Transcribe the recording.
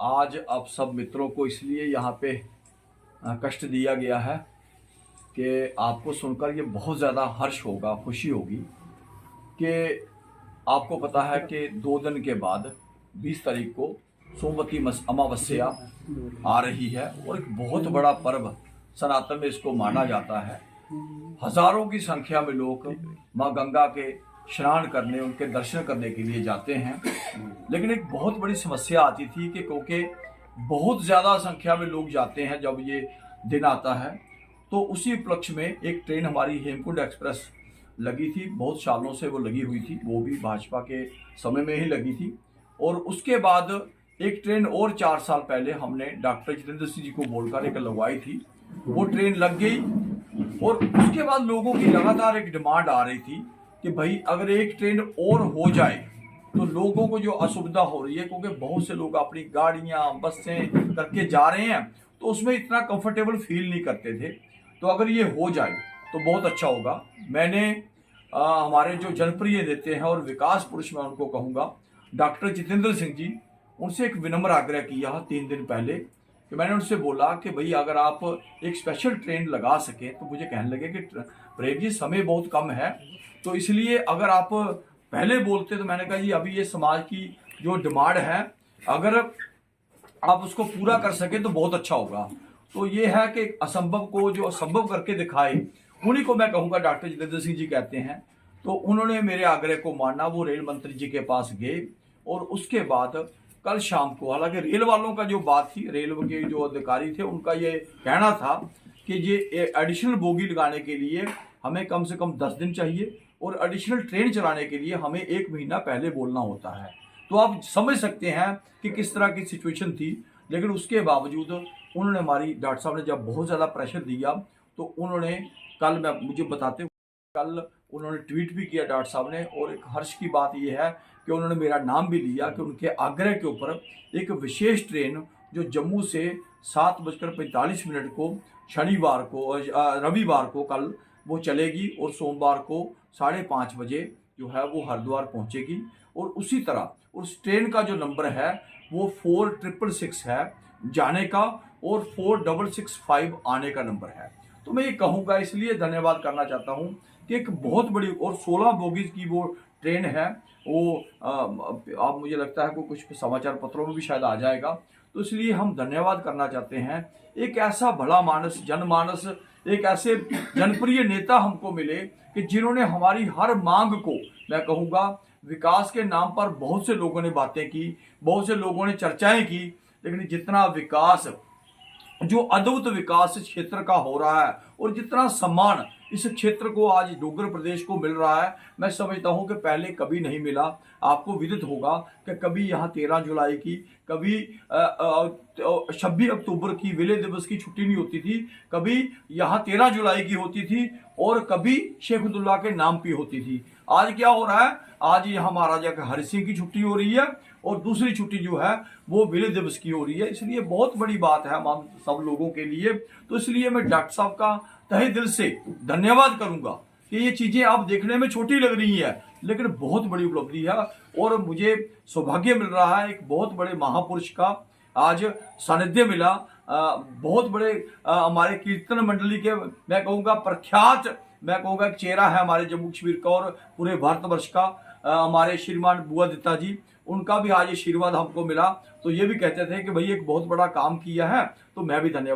आज आप सब मित्रों को इसलिए यहाँ पे कष्ट दिया गया है कि आपको सुनकर ये बहुत ज़्यादा हर्ष होगा, खुशी होगी कि आपको पता है कि 2 दिन के बाद 20 तारीख को सोमवती अमावस्या आ रही है और एक बहुत बड़ा पर्व सनातन में इसको माना जाता है। हजारों की संख्या में लोग माँ गंगा के स्नान करने, उनके दर्शन करने के लिए जाते हैं। लेकिन एक बहुत बड़ी समस्या आती थी कि क्योंकि बहुत ज़्यादा संख्या में लोग जाते हैं जब ये दिन आता है, तो उसी उपलक्ष्य में एक ट्रेन हमारी हेमकुंड एक्सप्रेस लगी थी। बहुत सालों से वो लगी हुई थी, वो भी भाजपा के समय में ही लगी थी। और उसके बाद एक ट्रेन और 4 साल पहले हमने डॉक्टर जितेंद्र सिंह जी को बोलकर एक लगवाई थी, वो ट्रेन लग गई। और उसके बाद लोगों की लगातार एक डिमांड आ रही थी कि भाई अगर एक ट्रेन और हो जाए तो लोगों को जो असुविधा हो रही है, क्योंकि बहुत से लोग अपनी गाड़ियां बसें करके जा रहे हैं तो उसमें इतना कंफर्टेबल फील नहीं करते थे, तो अगर ये हो जाए तो बहुत अच्छा होगा। मैंने हमारे जो जनप्रिय नेता हैं और विकास पुरुष मैं उनको कहूँगा, डॉक्टर जितेंद्र सिंह जी, उनसे एक विनम्र आग्रह किया 3 दिन पहले कि मैंने उनसे बोला कि भाई अगर आप एक स्पेशल ट्रेन लगा सके, तो मुझे कहने लगे कि प्रेम जी समय बहुत कम है, तो इसलिए अगर आप पहले बोलते तो मैंने कहा जी अभी ये समाज की जो डिमांड है अगर आप उसको पूरा कर सके तो बहुत अच्छा होगा। तो ये है कि असंभव को जो असंभव करके दिखाए उन्हीं को मैं कहूँगा डॉक्टर जितेंद्र सिंह जी कहते हैं। तो उन्होंने मेरे आग्रह को माना, वो रेल मंत्री जी के पास गए और उसके बाद कल शाम को, हालांकि रेल वालों का जो बात थी, रेल के जो अधिकारी थे उनका ये कहना था कि ये एडिशनल बोगी लगाने के लिए हमें कम से कम 10 दिन चाहिए और एडिशनल ट्रेन चलाने के लिए हमें 1 महीना पहले बोलना होता है। तो आप समझ सकते हैं कि किस तरह की सिचुएशन थी। लेकिन उसके बावजूद उन्होंने, हमारी डॉक्टर साहब ने जब बहुत ज़्यादा प्रेशर दिया तो उन्होंने कल मुझे बताते, कल उन्होंने ट्वीट भी किया डॉक्टर साहब ने। और एक हर्ष की बात यह है कि उन्होंने मेरा नाम भी लिया कि उनके आग्रह के ऊपर एक विशेष ट्रेन जो जम्मू से 7:45 को शनिवार को, रविवार को कल वो चलेगी और सोमवार को 5:30 बजे जो है वो हरिद्वार पहुंचेगी। और उसी तरह उस ट्रेन का जो नंबर है वो 4666 है जाने का और 4665 आने का नंबर है। तो मैं ये कहूँगा, इसलिए धन्यवाद करना चाहता हूँ कि एक बहुत बड़ी और 16 बोगीज की वो ट्रेन है। वो आप मुझे लगता है कि कुछ समाचार पत्रों में भी शायद आ जाएगा। तो इसलिए हम धन्यवाद करना चाहते हैं, एक ऐसा भला मानस, जनमानस, एक ऐसे जनप्रिय नेता हमको मिले कि जिन्होंने हमारी हर मांग को, मैं कहूँगा, विकास के नाम पर बहुत से लोगों ने बातें की, बहुत से लोगों ने चर्चाएं की, लेकिन जितना विकास, जो अद्भुत विकास इस क्षेत्र का हो रहा है और जितना सम्मान इस क्षेत्र को आज डोगर प्रदेश को मिल रहा है, मैं समझता हूं कि पहले कभी नहीं मिला। आपको विदित होगा कि कभी यहाँ 13 जुलाई की, कभी 26 अक्टूबर की विलय दिवस की छुट्टी नहीं होती थी, कभी यहाँ 13 जुलाई की होती थी और कभी शेख अब्दुल्ला के नाम पे होती थी। आज क्या हो रहा है, आज यहाँ महाराजा के हरि सिंह की छुट्टी हो रही है और दूसरी छुट्टी जो है वो विलय दिवस की हो रही है। इसलिए बहुत बड़ी बात है हम सब लोगों के लिए। तो इसलिए मैं डॉक्टर साहब का तहे दिल से धन्यवाद करूंगा कि ये चीजें आप देखने में छोटी लग रही है लेकिन बहुत बड़ी उपलब्धि है। और मुझे सौभाग्य मिल रहा है, एक बहुत बड़े महापुरुष का आज सानिध्य मिला। बहुत बड़े हमारे कीर्तन मंडली के, मैं कहूँगा, प्रख्यात, मैं कहूँगा, एक चेहरा है हमारे जम्मू कश्मीर का और पूरे भारतवर्ष का, हमारे श्रीमान बुआ दत्ता जी, उनका भी आज आशीर्वाद हमको मिला। तो ये भी कहते थे कि भाई एक बहुत बड़ा काम किया है। तो मैं भी धन्यवाद